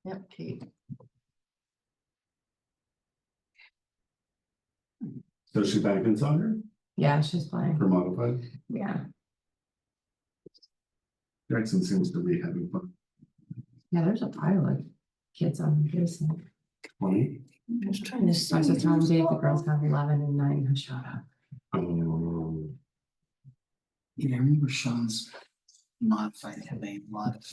Yep, Kate. So she's back in soccer Yeah, she's playing. for modified. Yeah. Jackson seems to be having fun. Yeah, there's a pile of kids on this. 20. I'm just trying to see. I was telling Dave the girls have 11 and 9 who showed up. Yeah, I remember Sean's modified having a lot of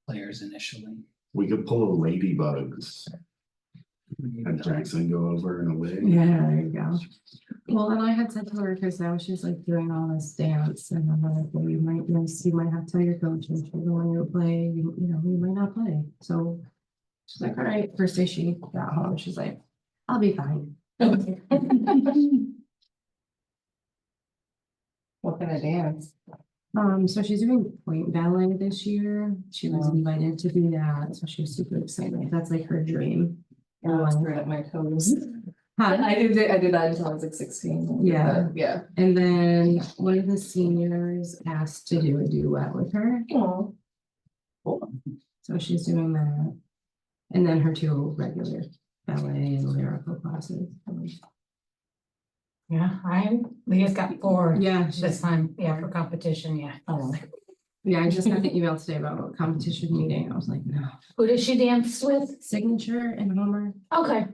players initially. We could pull a ladybugs. Have Jackson go over and away. Yeah, there you go. Well, and I had said to her, because now she's like doing all this dance, and I'm like, well, you might have to tell your coach, and she's when you play, you know, you might not play. So she's like, all right. First day she got home, she's like, I'll be fine. What kind of dance? So she's doing point ballet this year. She was invited to do that, so she was super excited. That's like her dream. I was right at my toes. Huh? I did that until I was like 16. Yeah. Yeah. And then one of the seniors asked to do a duet with her. Oh. So she's doing that. And then her 2 regular ballet and lyrical classes. Yeah, Leah's got 4 Yeah, this time, yeah, for competition, yeah. Oh. yeah, I just got the email today about competition meeting. I was like, no. Who does she dance with? Signature and Homer, Okay,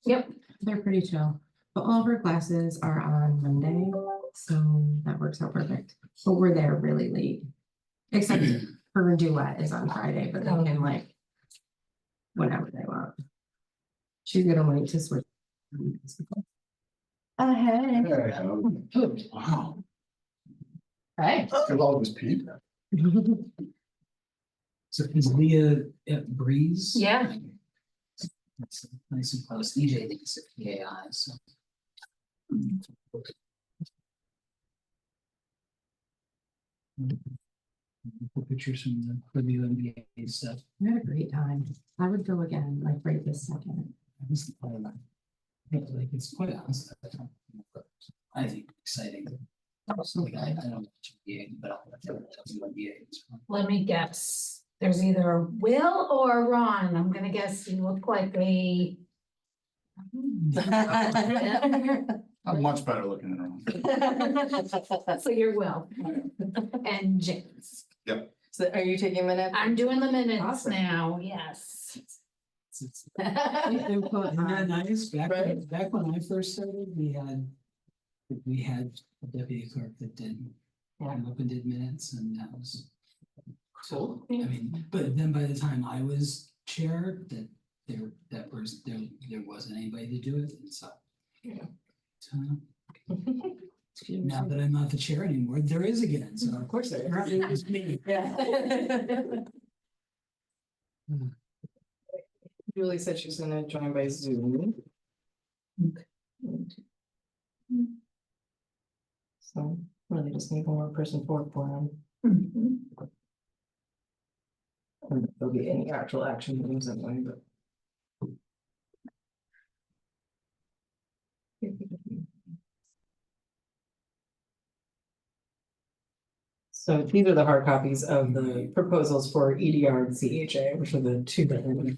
yep. they're pretty chill. But all of her classes are on Monday, so that works out perfect. But we're there really late. Except her duet is on Friday, but they can like whenever they want. She's gonna wait to switch. Hey. Wow. Hey. Look all this people. So is Leah at Breeze? Yeah. That's nice and close. EJ thinks it's PAI, so. Pictures from the NBA stuff. We had a great time. I would go again, like right this second. Like it's quite honest. I think exciting. So I don't watch NBA, but I'll NBA. Let me guess. There's either Will or Ron. I'm gonna guess you look like a. I'm much better looking than Ron. So you're Will. And James. So are you taking minutes? I'm doing the minutes Awesome. now, yes. Isn't Input that on. nice? Right. Back when I first started, we had a deputy clerk that did, came up and did minutes, and that was. Cool. I mean, but then by the time I was chair, there wasn't anybody to do it, and so. Yeah. So, now that I'm not the chair anymore, there is again, so. Of course there is. Apparently it was me. Yeah. Julie said she's gonna join by Zoom. So really just need one more person for quorum. Mhm. And there'll be any actual action meetings anyway, but. So these are the hard copies of the proposals for EDR and CHA, which are the 2 that we're gonna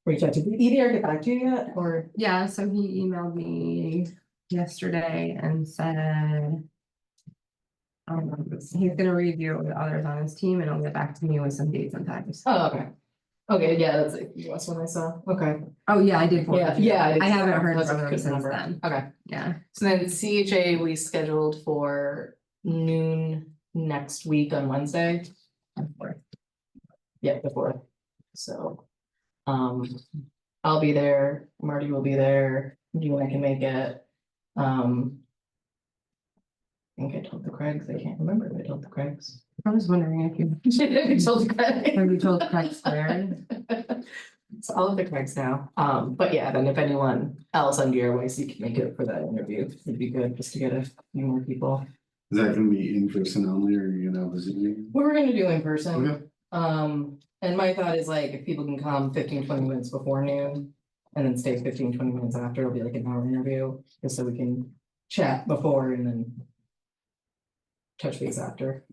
reach out to. Did EDR get back to you yet, or? Yeah, so he emailed me yesterday and said. He's gonna review it with others on his team and he'll get back to me with some dates and times. Oh, okay. Okay, yeah, that's the US one I saw. Okay. Oh, yeah, I did. forward Yeah, it to you. yeah. I haven't heard That's a from him good since number. then. Okay, Yeah. so then CHA we scheduled for noon next week on Wednesday. Yeah, the 4th. So. I'll be there, Marty will be there, you and I can make it. I think I told the Craigs, I can't remember if I told the Craigs. I was wondering if you, I told the Craigs. have you told Craig Square? So all of the Craigs now, but yeah, then if anyone else on DRYC can make it for that interview, it'd be good just to get a few more people. Is that gonna be in person only, or are you gonna visit you? We're gonna do in person. Okay. And my thought is like, if people can come 15-20 minutes before noon. And then stay 15-20 minutes after, it'll be like an hour interview, just so we can chat before and then. Touch base after.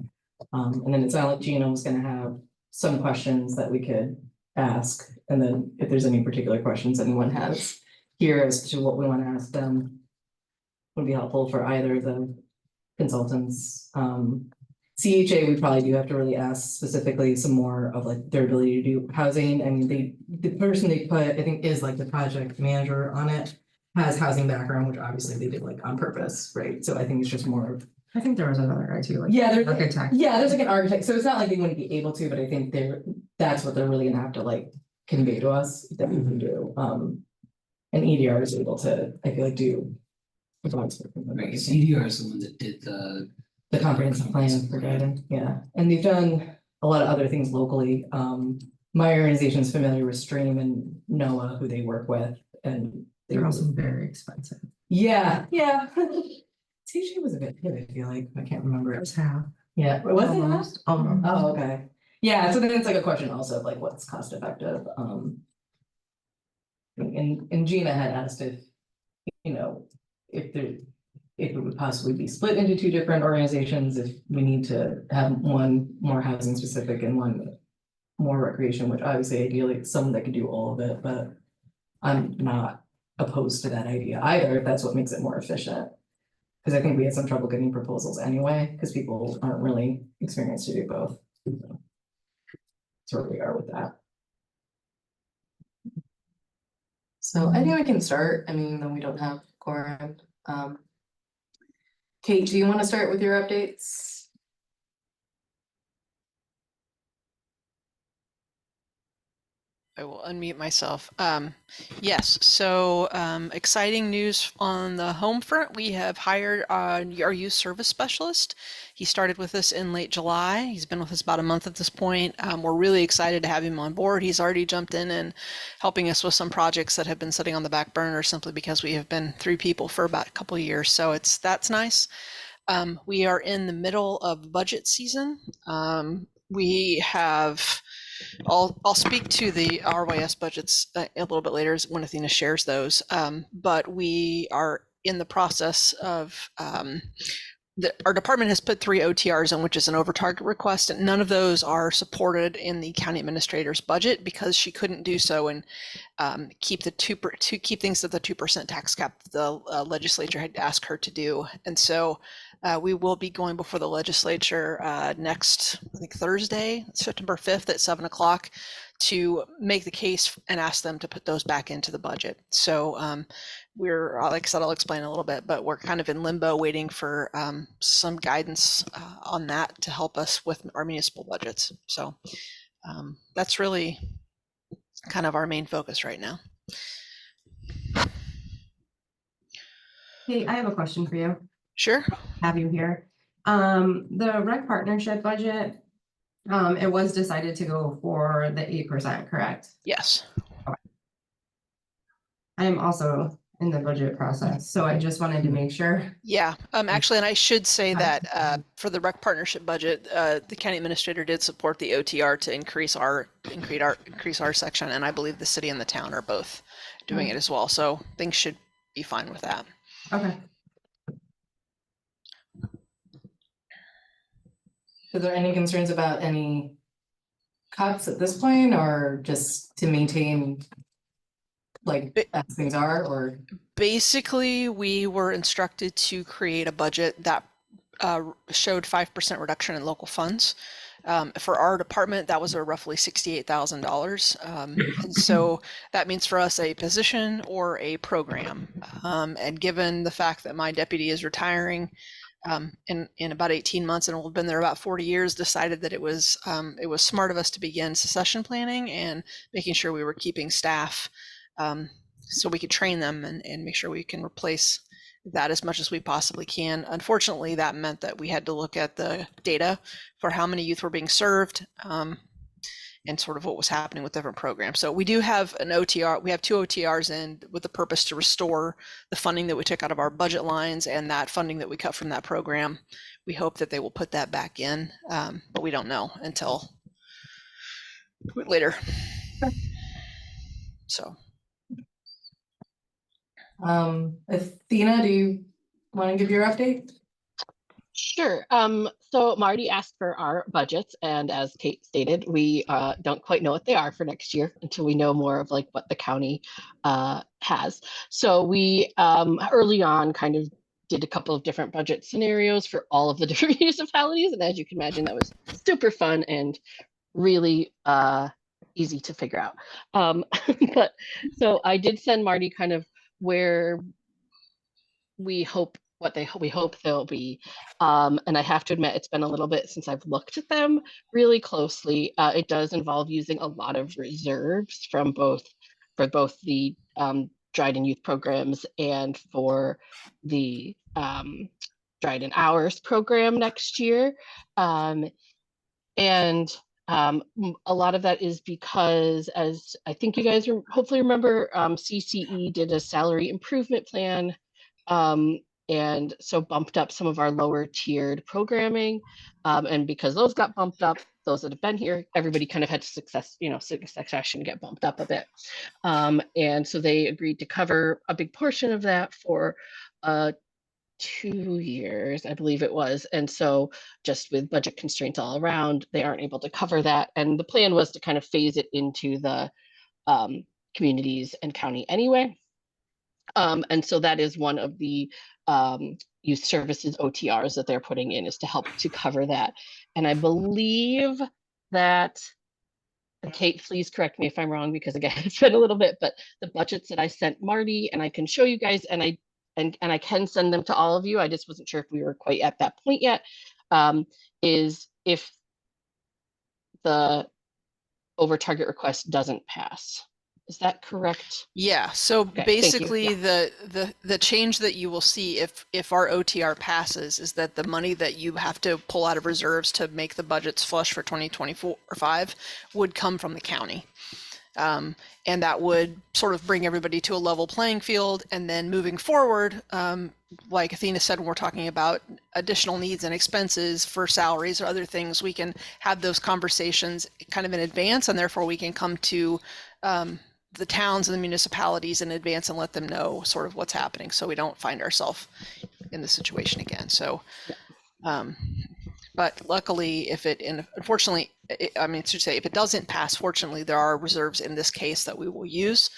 And then it sounded like Gina was gonna have some questions that we could ask, and then if there's any particular questions anyone has here as to what we want to ask them, would be helpful for either of the consultants. CHA, we probably do have to really ask specifically some more of like their ability to do housing. I mean, the person they put, I think, is like the project manager on it, has housing background, which obviously they did like on purpose, right? So I think it's just more of, I think there was another guy too, like. yeah, there's Architect. yeah, there's like an architect, so it's not like they wouldn't be able to, but I think that's what they're really gonna have to like convey to us that we can do. And EDR is able to, I feel like, do. Right, CDR is the one that did The comprehensive plan for guidance, yeah, and they've done a lot of other things locally. My organization is familiar with Stream and NOAA, who they work with, and They're also very expensive. yeah. CHA was a bit good, I feel like, I can't remember. It was half. Yeah, was it half? Almost. Oh, okay. Yeah, so then it's like a question also of like what's cost effective. And Gina had asked if, you know, if it would possibly be split into two different organizations, if we need to have one more housing specific and one more recreation, which obviously ideally someone that could do all of it, but I'm not opposed to that idea either, if that's what makes it more efficient. Because I think we had some trouble getting proposals anyway, because people aren't really experienced to do both. So where we are with that. So I think we can start. I mean, then we don't have quorum. Kate, do you want to start with your updates? I will unmute myself. Yes, so exciting news on the home front. We have hired our youth service specialist. He started with us in late July. He's been with us about a month at this point. We're really excited to have him on board. He's already jumped in and helping us with some projects that have been sitting on the back burner simply because we have been 3 people for about a couple of years. So that's nice. We are in the middle of budget season. We have I'll speak to the RYS budgets a little bit later when Athena shares those. But we are in the process of our department has put 3 OTRs in, which is an over target request, and none of those are supported in the county administrator's budget because she couldn't do so and keep things at the 2% tax cap the legislature had asked her to do. And so we will be going before the legislature next, I think Thursday, September 5th at 7 o'clock to make the case and ask them to put those back into the budget. So we're, like I said, I'll explain a little bit, but we're kind of in limbo waiting for some guidance on that to help us with our municipal budgets. So that's really kind of our main focus right now. Hey, I have a question for you. Sure. Have you here? The rec partnership budget, it was decided to go for the 8%, correct? Yes. I am also in the budget process, so I just wanted to make sure. Yeah, actually, and I should say that for the rec partnership budget, the county administrator did support the OTR to increase our section, and I believe the city and the town are both doing it as well. So things should be fine with that. Okay. Is there any concerns about any cuts at this point, or just to maintain like as things are, or? Basically, we were instructed to create a budget that showed 5% reduction in local funds. For our department, that was a roughly $68,000. And so that means for us a position or a program. And given the fact that my deputy is retiring in about 18 months and will have been there about 40 years, decided that it was smart of us to begin succession planning and making sure we were keeping staff so we could train them and make sure we can replace that as much as we possibly can. Unfortunately, that meant that we had to look at the data for how many youth were being served and sort of what was happening with different programs. So we do have an OTR. We have 2 OTRs in with the purpose to restore the funding that we took out of our budget lines and that funding that we cut from that program. We hope that they will put that back in, but we don't know until later. So. Athena, do you want to give your update? Sure. So Marty asked for our budgets, and as Kate stated, we don't quite know what they are for next year until we know more of like what the county has. So we early on kind of did a couple of different budget scenarios for all of the different municipalities, and as you can imagine, that was super fun and really easy to figure out. But so I did send Marty kind of where we hope we hope they'll be. And I have to admit, it's been a little bit since I've looked at them really closely. It does involve using a lot of reserves from both the Dryden Youth programs and for the Dryden Hours program next year. And a lot of that is because, as I think you guys hopefully remember, CCE did a salary improvement plan, and so bumped up some of our lower tiered programming. And because those got bumped up, those that have been here, everybody kind of had succession get bumped up a bit. And so they agreed to cover a big portion of that for 2 years, I believe it was. And so just with budget constraints all around, they aren't able to cover that. And the plan was to kind of phase it into the communities and county anyway. And so that is one of the youth services OTRs that they're putting in, is to help to cover that. And I believe that, and Kate, please correct me if I'm wrong, because again, it's been a little bit, but the budgets that I sent Marty, and I can show you guys, and I can send them to all of you, I just wasn't sure if we were quite at that point yet, is if the over target request doesn't pass. Is that correct? Yeah, so Okay, basically the change that you will see if our OTR passes is that the money that you have to pull out of reserves to make the budgets flush for 2024 or 5 would come from the county. And that would sort of bring everybody to a level playing field. And then moving forward, like Athena said, when we're talking about additional needs and expenses for salaries or other things, we can have those conversations kind of in advance, and therefore we can come to the towns and the municipalities in advance and let them know sort of what's happening, so we don't find ourselves in this situation again. So, but luckily, unfortunately, I should say, if it doesn't pass, fortunately, there are reserves in this case that we will use.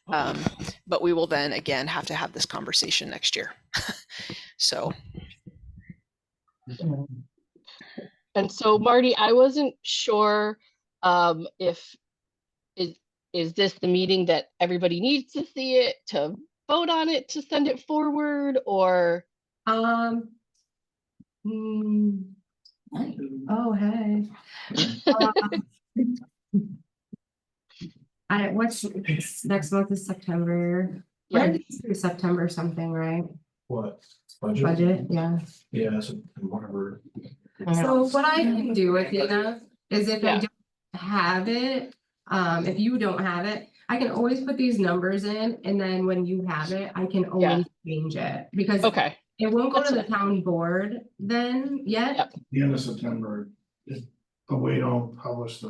But we will then again have to have this conversation next year. So. And so, Marty, I wasn't sure if is this the meeting that everybody needs to see it, to vote on it, to send it forward, or? Oh, hey. What's next month is September. Yeah. September something, right? What? Budget, yeah. Yeah, so whatever. So what I can do, Athena, is if I don't have it, if you don't have it, I can always put these numbers in, and then when you have it, I can always change it, because it won't go to the town board then yet. Yep. The end of September, but we don't publish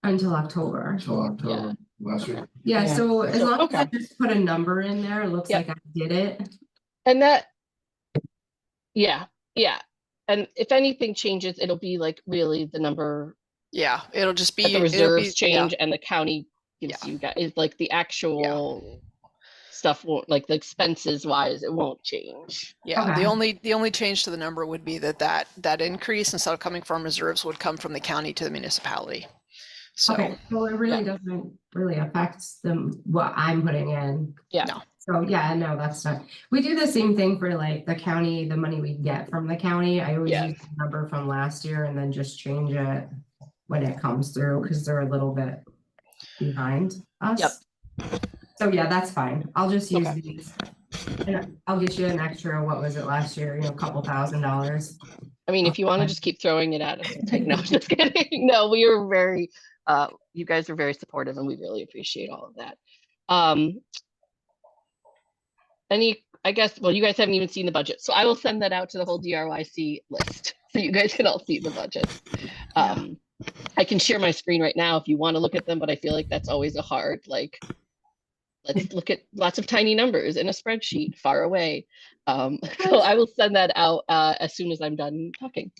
Until October. until October last week. Yeah, so as long as I just put a number in there, it looks like I did it. And that, yeah. And if anything changes, it'll be like really the number. Yeah, it'll just be the reserves change, and the county gives you guys like the actual stuff won't, like the expenses wise, it won't change. Yeah, the only change to the number would be that increase, instead of coming from reserves, would come from the county to the municipality. So, so it really doesn't really affect what I'm putting in. Yeah. No. So no, that's not. We do the same thing for like the county, the money we get from the county. I always use the number from last year and then just change it when it comes through, because they're a little bit behind us. Yep. So that's fine. I'll just use these. And I'll get you an extra, what was it last year? A couple $1,000s. I mean, if you want to just keep throwing it at us, no, just kidding. No, we are very, you guys are very supportive, and we really appreciate all of that. I guess, well, you guys haven't even seen the budget, so I will send that out to the whole DRYC list, so you guys can all see the budget. I can share my screen right now if you want to look at them, but I feel like that's always a hard, let's look at lots of tiny numbers in a spreadsheet far away. So I will send that out as soon as I'm done talking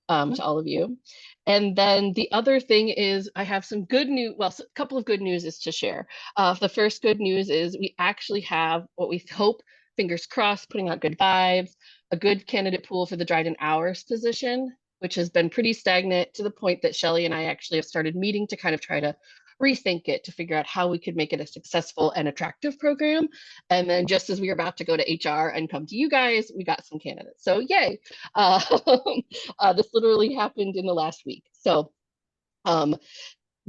to all of you. And then the other thing is I have some good news. Well, a couple of good news is to share. The first good news is we actually have what we hope, fingers crossed, putting out good vibes, a good candidate pool for the Dryden Hours position, which has been pretty stagnant to the point that Shelley and I actually have started meeting to kind of try to rethink it, to figure out how we could make it a successful and attractive program. And then just as we were about to go to HR and come to you guys, we got some candidates. So yay. This literally happened in the last week. So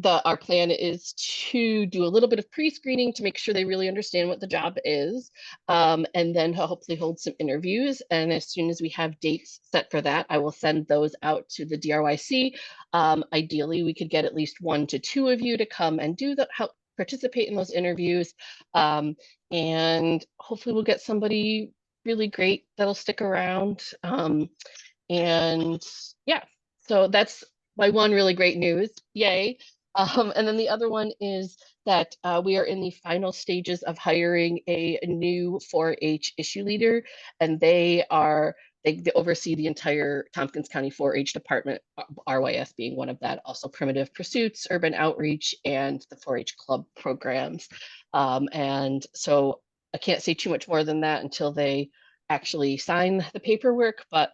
our plan is to do a little bit of pre-screening to make sure they really understand what the job is, and then hopefully hold some interviews. And as soon as we have dates set for that, I will send those out to the DRYC. Ideally, we could get at least 1 to 2 of you to come and help participate in those interviews. And hopefully we'll get somebody really great that'll stick around. And yeah, so that's my one really great news. Yay. And then the other one is that we are in the final stages of hiring a new 4-H issue leader, and they oversee the entire Tompkins County 4-H department, RYS being one of that, also Primitive Pursuits, Urban Outreach, and the 4-H club programs. And so I can't say too much more than that until they actually sign the paperwork, but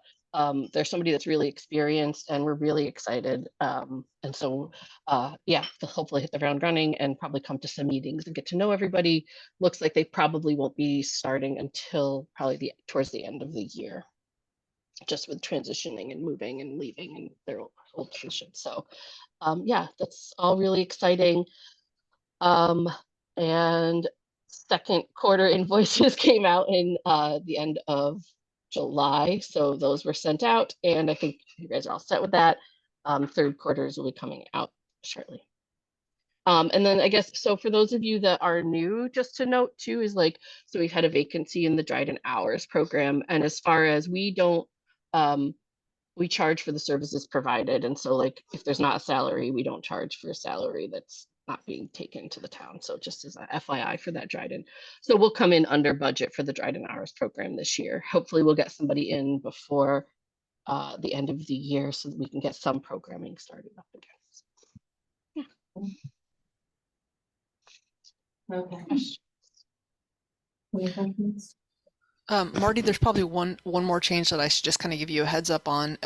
there's somebody that's really experienced and we're really excited. And so, yeah, they'll hopefully hit the ground running and probably come to some meetings and get to know everybody. Looks like they probably won't be starting until probably towards the end of the year, just with transitioning and moving and leaving and their old position. So, yeah, that's all really exciting. And second quarter invoices came out in the end of July, so those were sent out, and I think you guys are all set with that. Third quarters will be coming out shortly. And then I guess, so for those of you that are new, just to note too, is like, so we've had a vacancy in the Dryden Hours program, and as far as we don't, we charge for the services provided, and so like if there's not a salary, we don't charge for a salary that's not being taken to the town. So just as a FYI for that Dryden. So we'll come in under budget for the Dryden Hours program this year. Hopefully we'll get somebody in before the end of the year so that we can get some programming started up again. Yeah. Okay. Marty, there's probably one more change that I should just kind of give you a heads up on.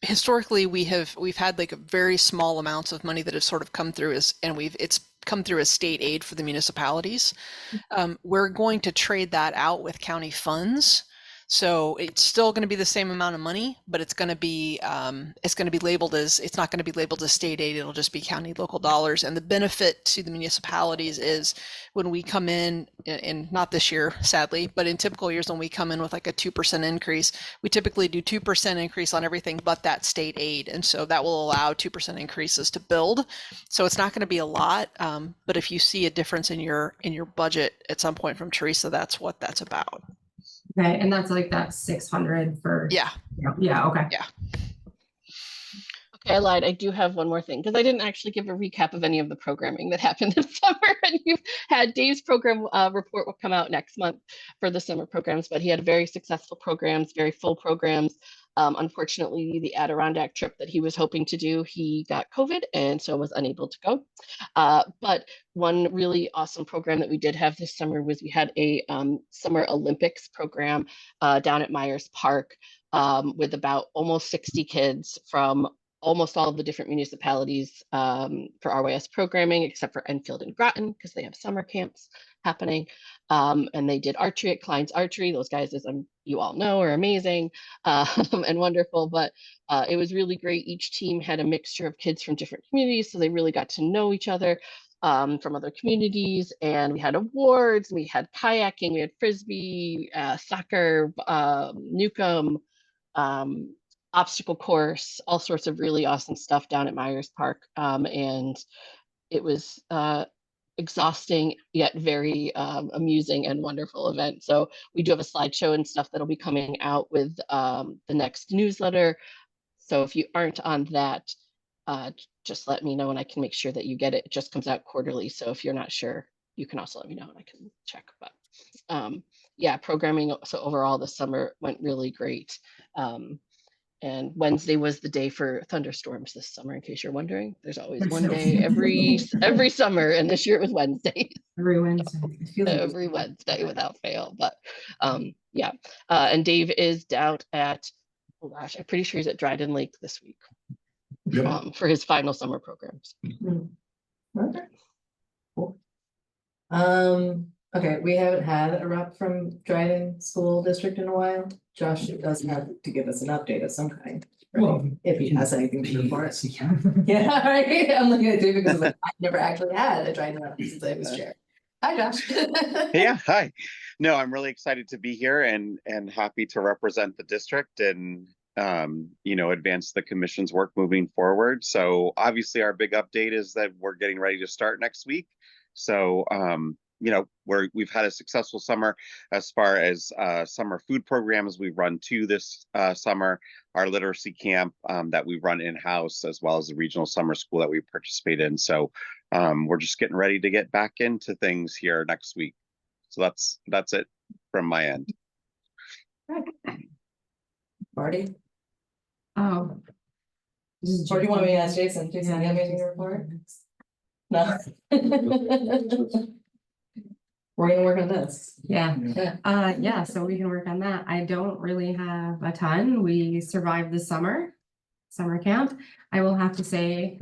Historically we've had like a very small amounts of money that have sort of come through it's come through as state aid for the municipalities. We're going to trade that out with county funds. So it's still going to be the same amount of money, but it's going to be labeled as, it's not going to be labeled as state aid. It'll just be county local dollars. And the benefit to the municipalities is when we come in not this year, sadly, but in typical years, when we come in with like a 2% increase, we typically do 2% increase on everything but that state aid. And so that will allow 2% increases to build. So it's not going to be a lot. But if you see a difference in your budget at some point from Teresa, that's what that's about. Okay, and that's like that 600 for. Yeah. Yeah, okay. Yeah. Okay, I lied. I do have one more thing because I didn't actually give a recap of any of the programming that happened this summer. And you've had Dave's program report will come out next month for the summer programs, but he had very successful programs, very full programs. Unfortunately, the Adirondack trip that he was hoping to do, he got COVID and so was unable to go. But one really awesome program that we did have this summer was we had a Summer Olympics program down at Myers Park with about almost 60 kids from almost all of the different municipalities for RYS programming, except for Enfield and Groton, because they have summer camps happening. And they did archery at Klein's Archery. Those guys, as you all know, are amazing and wonderful, but it was really great. Each team had a mixture of kids from different communities, so they really got to know each other from other communities. And we had awards, we had kayaking, we had Frisbee, soccer, Newcomb, obstacle course, all sorts of really awesome stuff down at Myers Park. And it was exhausting yet very amusing and wonderful event. So we do have a slideshow and stuff that'll be coming out with the next newsletter. So if you aren't on that, just let me know and I can make sure that you get it. It just comes out quarterly. So if you're not sure, you can also let me know and I can check. But yeah, programming. So overall, the summer went really great. And Wednesday was the day for thunderstorms this summer, in case you're wondering. There's always one day every summer, and this year it was Wednesday. Every Wednesday. It feels like Every Wednesday without fail. But yeah. And Dave is out at, oh gosh, I'm pretty sure he's at Dryden Lake this week for his final summer programs. Okay. Cool. Okay, we haven't had a rep from Dryden School District in a while. Josh does have to give us an update of some kind. right? Well, If he has anything to report. Yes, he can. Yeah, right, I'm looking at David because I've never actually had a Dryden rep since I was chair. Hi, Josh. Yeah, hi. No, I'm really excited to be here and happy to represent the district and advance the commission's work moving forward. So obviously our big update is that we're getting ready to start next week. So we've had a successful summer as far as summer food programs. We've run 2 this summer, our literacy camp that we run in-house, as well as the regional summer school that we participate in. So we're just getting ready to get back into things here next week. So that's it from my end. Marty, Oh. or do you want me to ask Jason? Jason, do you have anything to report? No. We're gonna work on this. Yeah. Yeah. Yeah, so we can work on that. I don't really have a ton. We survived the summer camp. I will have to say,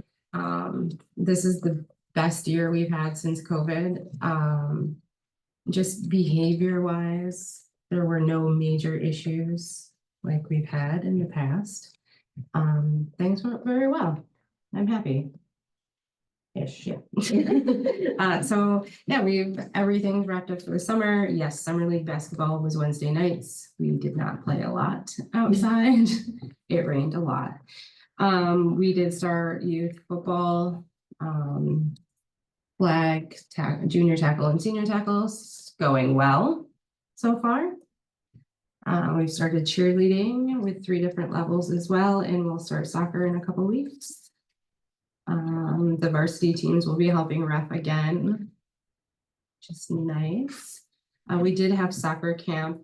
this is the best year we've had since COVID. Just behavior wise, there were no major issues like we've had in the past. Things went very well. I'm happy. Ish, yeah. So yeah, everything's wrapped up for the summer. Yes, summer league basketball was Wednesday nights. We did not play a lot outside. It rained a lot. We did start youth football, flag, junior tackle and senior tackles going well so far. We've started cheerleading with 3 different levels as well, and we'll start soccer in a couple weeks. The varsity teams will be helping ref again, just nice. We did have soccer camp.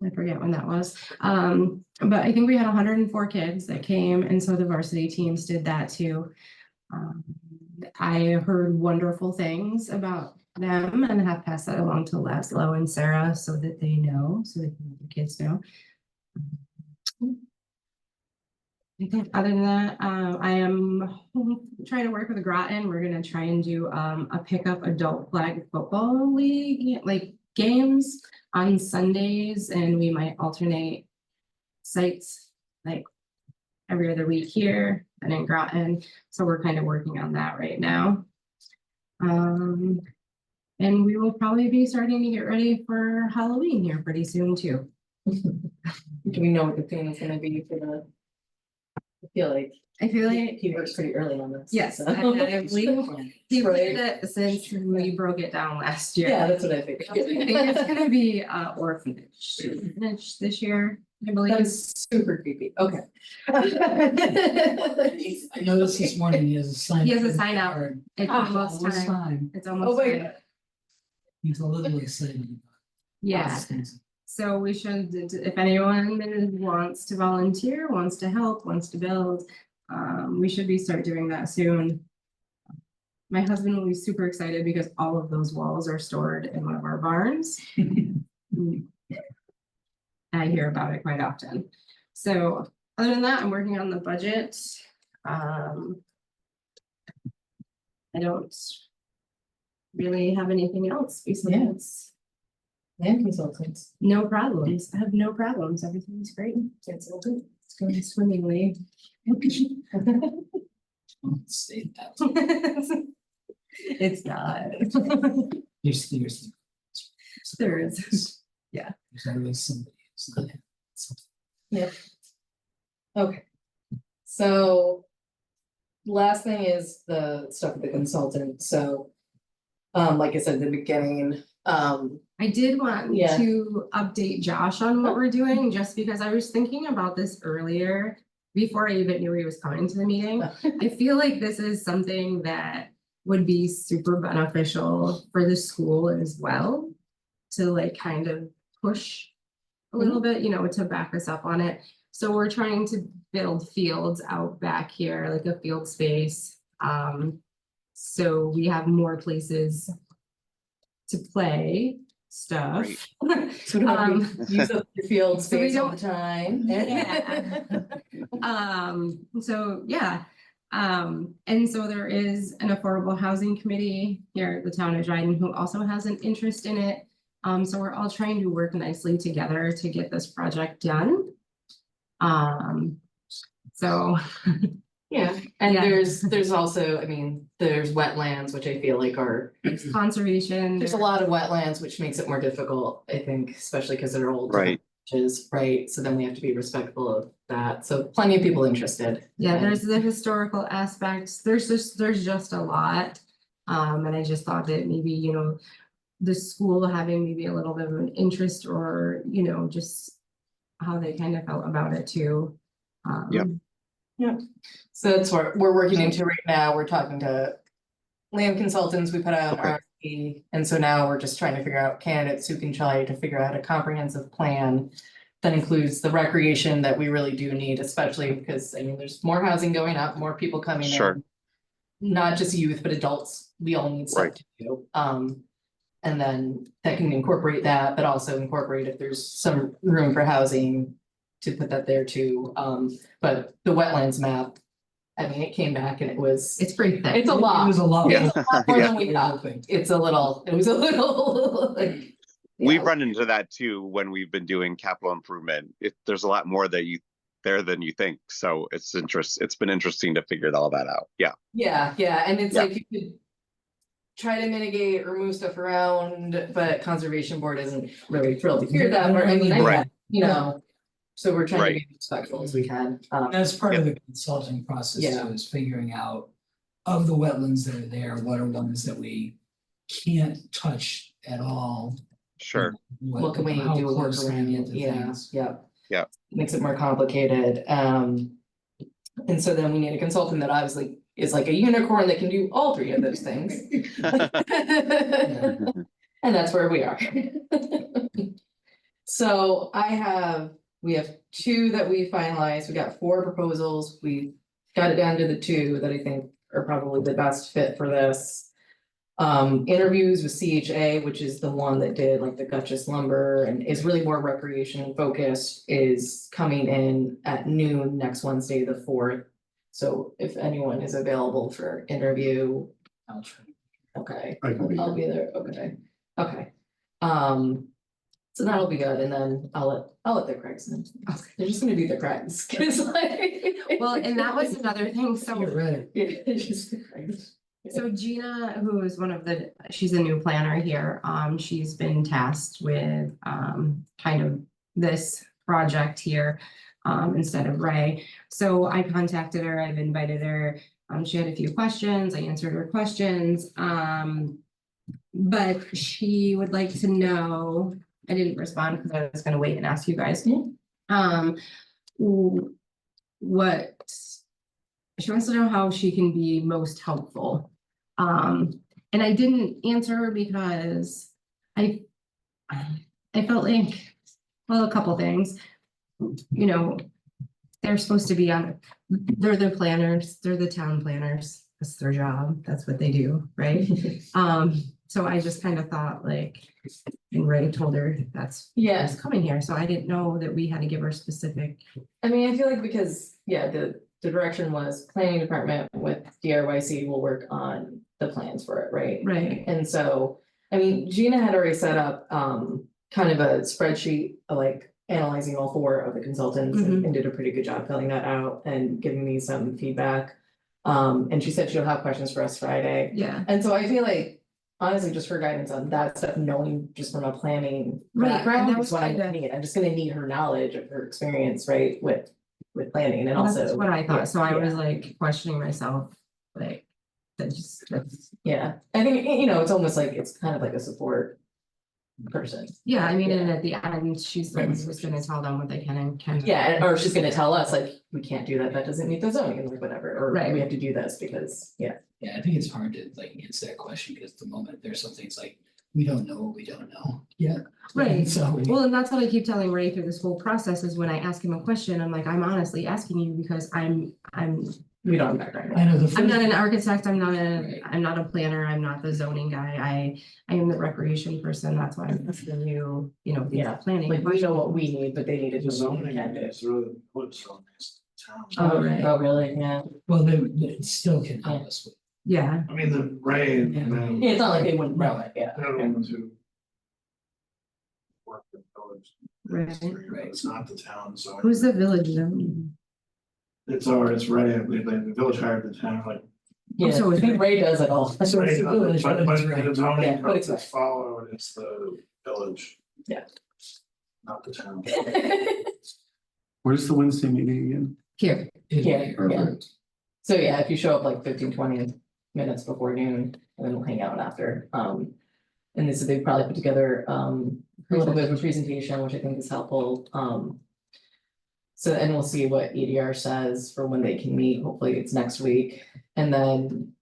I forget when that was, but I think we had 104 kids that came, and so the varsity teams did that too. I heard wonderful things about them and have passed that along to Laszlo and Sarah so that they know, so that the kids know. I think other than that, I am trying to work with Groton. We're going to try and do a pickup adult flag football league, like games on Sundays, and we might alternate sites like every other week here and in Groton. So we're kind of working on that right now. And we will probably be starting to get ready for Halloween here pretty soon too. Do we know what the theme is gonna be for the? I feel like he works pretty early on this. Yes, so. I believe he Right. played it since we broke it down last year. Yeah, that's what I figured. I think it's gonna be orphanage this year, I believe. That's super creepy, okay. I noticed this morning he has a sign. He has a sign out. card. It's almost Almost time. time. It's Oh almost my time. God. He's a little excited. Yeah, so we should, if anyone wants to volunteer, wants to help, wants to build, we should start doing that soon. My husband will be super excited because all of those walls are stored in one of our barns. I hear about it quite often. So other than that, I'm working on the budget. I don't really have anything else besides. Land consultants. No problems. I have no problems. Everything's great. It's all good. It's going swimmingly. State that. It's not. There's There is. There's always somebody who's not having something. Yep. Okay. So. Last thing is the stuff with the consultant, so. Like I said at the beginning, I did want Yeah. to update Josh on what we're doing, just because I was thinking about this earlier, before I even knew he was coming to the meeting. I feel like this is something that would be super beneficial for the school as well. To like kind of push a little bit, you know, to back us up on it. So we're trying to build fields out back here, like a field space. So we have more places to play stuff. So we don't have to use up your field so we space all the don't- time. Yeah. So yeah. And so there is an affordable housing committee here at the town of Dryden who also has an interest in it. So we're all trying to work nicely together to get this project done. So Yeah, and Yeah. there's also, I mean, there's wetlands, which I feel like are, conservation. there's a lot of wetlands, which makes it more difficult, I think, especially because they're old. Right. Right, so then we have to be respectful of that, so plenty of people interested. Yeah, And- there's the historical aspects. There's just a lot. And I just thought that maybe, you know, the school having maybe a little bit of an interest or, you know, just how they kind of felt about it too. Yep. So that's what we're working into right now. We're talking to land consultants. We put out an Okay. RFP. And so now we're just trying to figure out candidates who can try to figure out a comprehensive plan that includes the recreation that we really do need, especially because, I mean, there's more housing going up, more people coming in. Sure. Not just youth, but adults. We all need stuff Right. to do. And then that can incorporate that, but also incorporate if there's some room for housing to put that there too. But the wetlands map, I mean, it came back and It's pretty thick. it's a It lot. was a lot. Yeah. It's a lot more than Yeah. we thought. It was a little like. We've yeah. run into that too when we've been doing capital improvement. There's a lot more that than you think. So it's been interesting to figure all that out. Yeah. Yeah, and it's Yeah. like you could try to mitigate or move stuff around, but conservation board isn't really thrilled to hear that, or I mean, Right. you know. So we're trying to Right. be respectful as we can. That's part of the consulting process Yeah. too, is figuring out of the wetlands that are there, what are ones that we can't touch at all? Sure. What can we how do a work close can we around? get to Yeah, things? yeah. Yeah. Makes it more complicated. And so then we need a consultant that obviously is like a unicorn that can do all three of those things. And that's where we are. So we have two that we finalized. We got 4 proposals. We got it down to the 2 that I think are probably the best fit for this. Interviews with CHA, which is the one that did like the Gutchess lumber and is really more recreation focused, is coming in at noon next Wednesday, the 4th. So if anyone is available for interview, I'll try. okay, I can be I'll be there, okay. So that'll be good, and then I'll let the Craigs in. They're just gonna do the Craigs, 'cause like. Well, and that was another thing. So You're right. Yeah, it's just the Craigs. So Gina, who is she's a new planner here, she's been tasked with, kind of this project here, instead of Ray. So I contacted her, I've invited her, she had a few questions, I answered her questions, but she would like to know, I didn't respond because I was gonna wait and ask you guys. What, she wants to know how she can be most helpful. And I didn't answer her because I felt like, well, a couple things, you know, they're supposed to be they're the planners, they're the town planners, that's their job, that's what they do, right? So I just kind of thought like, and Ray told her that's Yes, coming here, so I didn't know that we had to give her specific. I mean, I feel like because, yeah, the direction was planning department with DRYC will work on the plans for it, right? Right. And so, I mean, Gina had already set up kind of a spreadsheet of like analyzing all 4 of the consultants and did a pretty good job filling that out and giving me some feedback. And she said she'll have questions for us Friday. Yeah. And so I feel like, honestly, just for guidance on that stuff, knowing just from a planning Right, and background that is was what I kinda- need. I'm just gonna need her knowledge of her experience, right, with planning and also. That's what I thought, so I yeah. was like questioning myself, like, that's. Yeah, I think, you know, it's almost like, it's kind of like a support person. Yeah, I mean, Yeah. and at the end, she's the one who's gonna tell them what they can and can't. Yeah, or she's gonna tell us like, we can't do that, that doesn't meet the zoning and like whatever, or Right. we have to do this because, yeah. Yeah, I think it's hard to like answer that question because at the moment there's some things like, we don't know what we don't know yet. Right. So. Well, and that's what I keep telling Ray through this whole process is when I ask him a question, I'm like, I'm honestly asking you because We don't have background. I know the. I'm not first- an architect, Right. I'm not a planner, I'm not the zoning guy, I am the recreation person, that's why I'm asking you, you know, these Yeah, planning. Like, we know what questions. we need, but they need to The just. zoning is really good zoning is town. Oh, right. Oh, really? Yeah. Well, it still can help us with. Yeah, I mean, the Ray and them, Yeah, it's not like they wouldn't know it, yeah. they're the ones who work the village. Right. Right, it's not the town, so. who's the village zone? It's Ray, the village hired the town, like. Yeah, so I it's- think Ray does it all. But right. the Yeah, zoning but code it's that's followed, it's the village. Yeah. Not the town. Where's the Wednesday meeting again? Here, Yeah. Perfect. So yeah, if you show up like 15-20 minutes before noon, and then we'll hang out after, and this, they probably put together, a little bit of a presentation, which I think is helpful, so, and we'll see what EDR says for when they can meet, hopefully it's next week, and then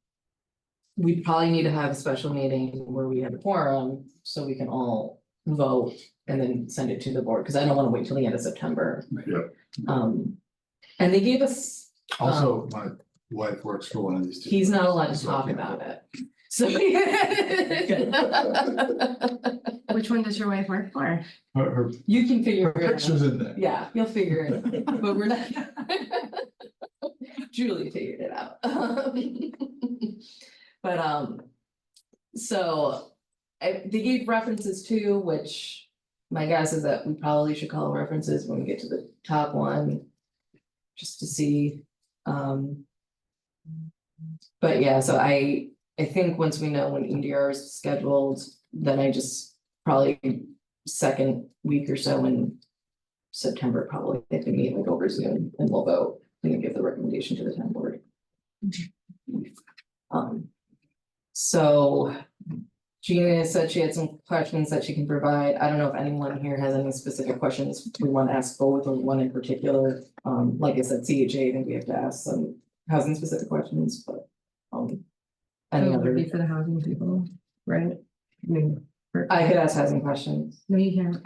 we probably need to have a special meeting where we have a quorum, so we can all vote and then send it to the board, because I don't want to wait till the end of September. Yep. And they gave us, Also, my wife works for one of these two. he's not allowed to So talk I can't about vote. it. So. which one does your wife work for? Her You can figure it out. picture's in there. Yeah, you'll figure it out, but we're not. Julie figured it out. But, so, they gave references too, which my guess is that we probably should call references when we get to the top one. Just to see, but yeah, so I think once we know when EDR is scheduled, then I just probably second week or so in September, probably, they can meet like over Zoom and we'll vote and then give the recommendation to the town board. So Gina said she had some questions that she can provide. I don't know if anyone here has any specific questions we want to ask both or one in particular. Like I said, CHA, I think we have to ask some housing specific questions, but any It would other, be for the housing people, right? I mean, I could ask housing questions. no, you can't.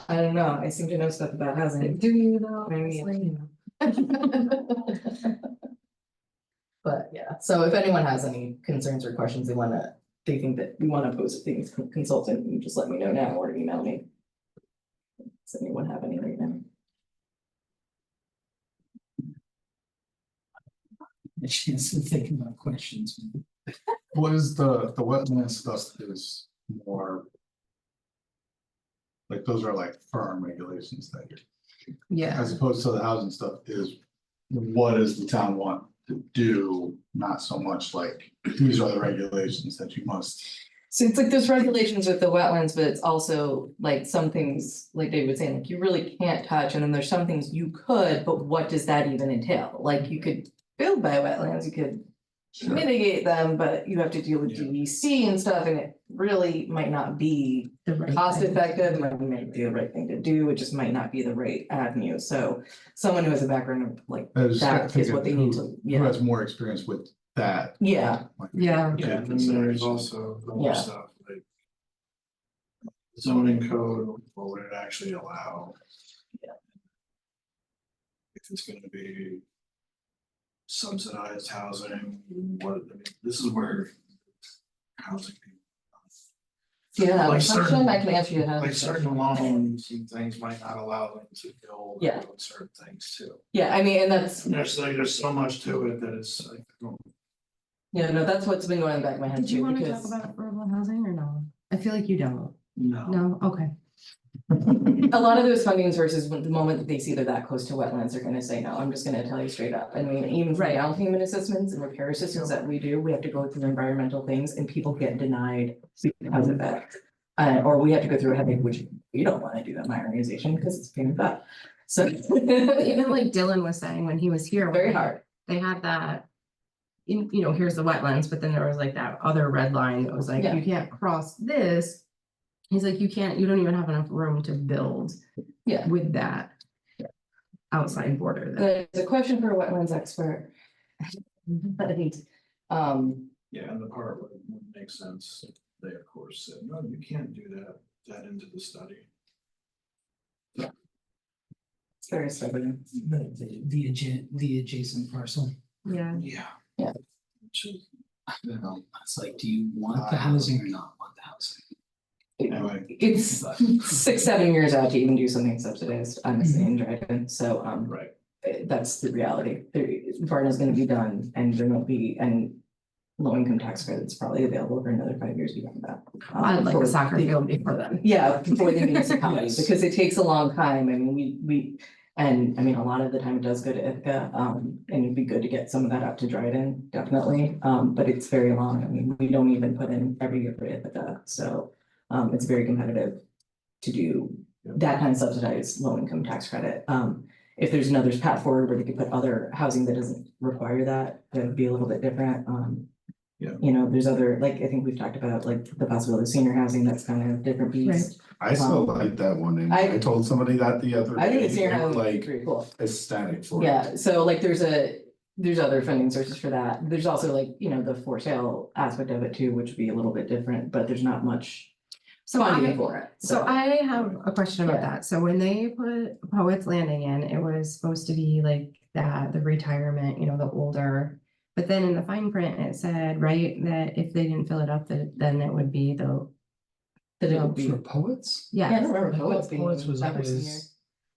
I don't know, I seem to know stuff about housing. Do you though? Maybe. Honestly? But yeah, so if anyone has any concerns or questions they think that we wanna pose to things consultant, you just let me know now or email me. Does anyone have any right now? A chance to think about questions. What is the wetland stuff is more. Like, those are like firm regulations that you're, Yeah, as opposed to the housing stuff is. What does the town want to do, not so much like, these are the regulations that you must. So it's like there's regulations with the wetlands, but it's also like some things, like David was saying, like you really can't touch, and then there's some things you could, but what does that even entail? Like you could build by wetlands, you could mitigate them, but you have to deal with Yeah. DEC and stuff, and it really might not be the right cost thing. effective, might be the right thing to do, it just might not be the right avenue, so someone who has a background of like I was that is thinking what they need who- to, Who yeah, has more experience with that? yeah, like, Yeah. good Yeah, and then consideration. there's also the Yeah. other stuff like. Zoning code, what would it actually allow? Yeah. If it's gonna be. Subsidized housing, what, I mean, this is where. Housing. do you have a Like question, certain- I can answer you that. Like certain loans and things might not allow them to build. Yeah. on certain things too. Yeah, I mean, and that's, There's so much to it that it's like, yeah, no, that's what's been going in the back of my head Did you too, wanna talk because about affordable housing or no? I feel like you don't. no. No, okay. a lot of those funding sources, when the moment that they see they're that close to wetlands, they're gonna say, no, I'm just gonna tell you straight up. I mean, even for Right. down payment assessments and repair assistance that we do, we have to go through environmental things and people get denied because of that. Or we have to go through a headache, which we don't wanna do in my organization, because it's a pain in the butt. So. Even like Dylan was saying when he was here. Very hard. They had that. You know, here's the wetlands, but then there was like that other red line that was like, Yeah. you can't cross this. He's like, you don't even have enough room to build. Yeah. With that. Outside border. there. There's a question for a wetlands expert. But, Yeah, and the part where it wouldn't make sense, they of course said, no, you can't do that into the study. it's very stubborn. The adjacent parcel. Yeah. Yeah. Yeah. Which is, I don't know, it's like, do you want the housing or not want the housing? anyway, It's 6-7 years out to even do something subsidized, honestly, in Dryden, so, right. that's the reality. Barton is gonna be done, and there won't be any low-income tax credits probably available for another 5 years beyond that. I'd like for a soccer the- field before then. Yeah, for the municipality, Yes. because it takes a long time, I mean, and I mean, a lot of the time it does go to Ithaca, and it'd be good to get some of that up to Dryden, definitely, but it's very long, I mean, we don't even put in every year for Ithaca, so. It's very competitive to do that kind of subsidized low-income tax credit. If there's another path forward where they could put other housing that doesn't require that, that would be a little bit different, Yeah. You know, there's other, like, I think we've talked about, like, the possibility of senior housing, that's kind of different beast. I still like that one, and I told somebody that the other I think day, the senior they were housing is like pretty cool. ecstatic for it. Yeah, so like there's other funding sources for that. There's also like, you know, the for sale aspect of it too, which would be a little bit different, but there's not much So funding I, for it. so I have a question about Yeah. that. So when they put Poets Landing in, it was supposed to be like that, the retirement, you know, the older. But then in the fine print, it said, right, that if they didn't fill it up, that then it would be the, That it would be. For poets? Yeah, I yeah, don't remember I poets thought being. Poets was that for always- senior.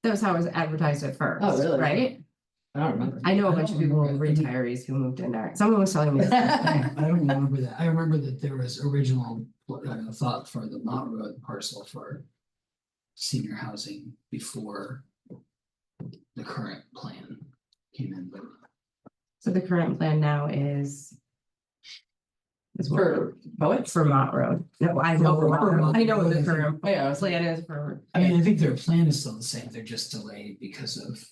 that was how it was advertised at first. Oh, really? Right? I don't remember. I know a I bunch of don't people, remember. retirees who moved in there. Someone was telling me. I don't remember that. I remember that there was original thought for the Mott Road parcel for senior housing before the current plan came in, but So the current plan now is. Is what, For poets? for Mott Road. No, I know, for Mott Road. I know what the current Oh, yeah, I was like, plan is for. I mean, I think their plan is still the same. They're just delayed because of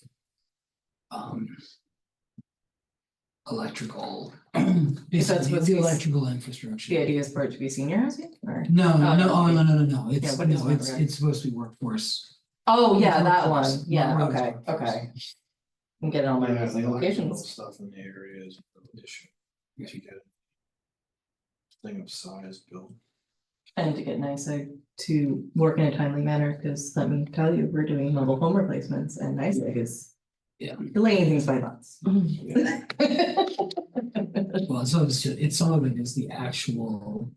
electrical, basically what's the these- electrical infrastructure. the idea is for it to be senior housing or? No, Oh, no, oh, okay. no, Yeah, it's, what is no, Mott it's, Road? it's supposed to be workforce. Oh, yeah, that one. Workforce. Yeah, Mott Road is okay, workforce. okay. I'm getting all my Yeah, the electrical locations. stuff in the area is an issue. To get thing of size built. And to get NYSEG to work in a timely manner, because let me tell you, we're doing mobile home replacements and NYSEG is. Yeah. Delaying things by months. Well, so it's some of it is the actual.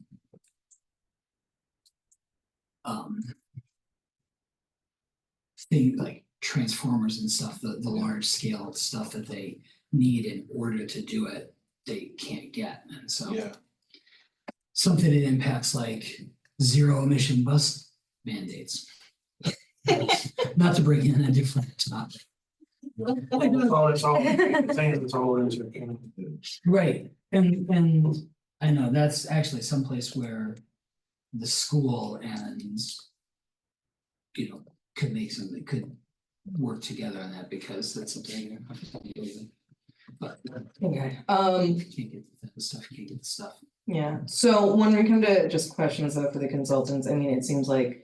Thing like transformers and stuff, the large scale stuff that they need in order to do it, they can't get, and so. Yeah, Something that impacts like zero emission bus mandates. Not to bring in a different topic. it's all, it's all interconnected. Right, and I know that's actually someplace where the school and. You know, could make something, could work together on that because that's something. But Okay, you can't get the stuff, you can't get the stuff. yeah, so when we come to just questions though for the consultants, I mean, it seems like.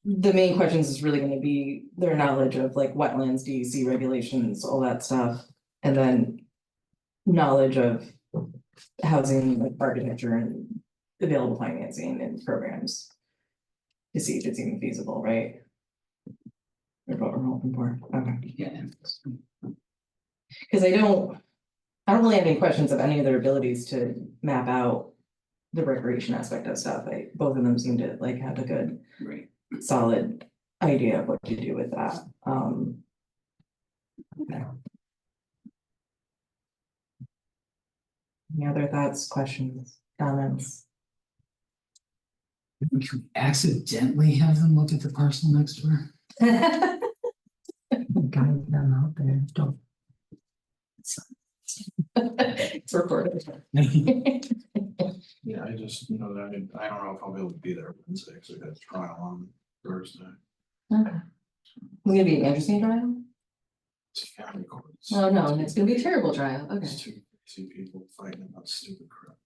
The main questions is really gonna be their knowledge of like wetlands, DEC regulations, all that stuff, and then. Knowledge of housing, like architecture and available financing and programs. To see if it's even feasible, right? Or what we're hoping for, okay. Yeah. Cause I don't really have any questions of any of their abilities to map out. The recreation aspect of stuff, both of them seem to like have a good, Right. solid idea of what to do with that, okay. Any other thoughts, questions, comments? Can we accidentally have them look at the parcel next door? Guide them out there, don't. It's recorded. Yeah, I just know that I don't know if I'll be able to be there Wednesday, because I got a trial on Thursday. Okay. It's gonna be an interesting trial? It's county courts. Oh, no, and it's gonna be a terrible trial, okay. It's two crazy people fighting about stupid crap.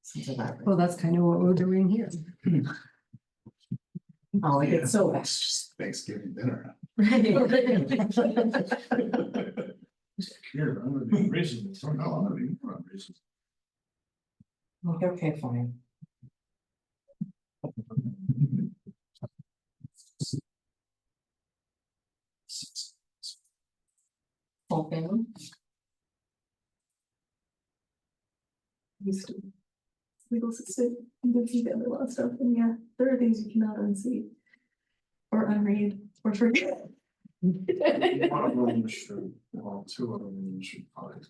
Sounds about right. Well, that's kind of what we're doing here. Oh, it gets so bad. It's just Thanksgiving dinner. Right. Here, I'm gonna be reasonable. So, no, I'm gonna be more unreasonable. Okay, fine. Whole family? Used to legal assistant and do family law stuff, and yeah, there are things you cannot unsee. Or unread or forget. One of them should, well, two of them should probably.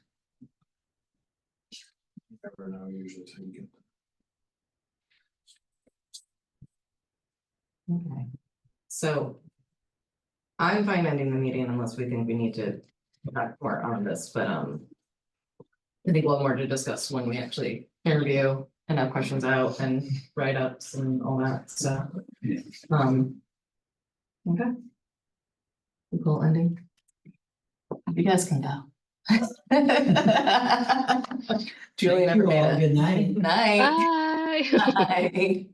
Never know, usually take it. Okay, so. I'm fine ending the meeting unless we think we need to talk more on this, but I think we'll have more to discuss when we actually interview and have questions out and write-ups and all that stuff. Yeah. Okay. Cool ending. You guys can go. Julie Thank never you made all. it. Good night. Night. Bye. Bye.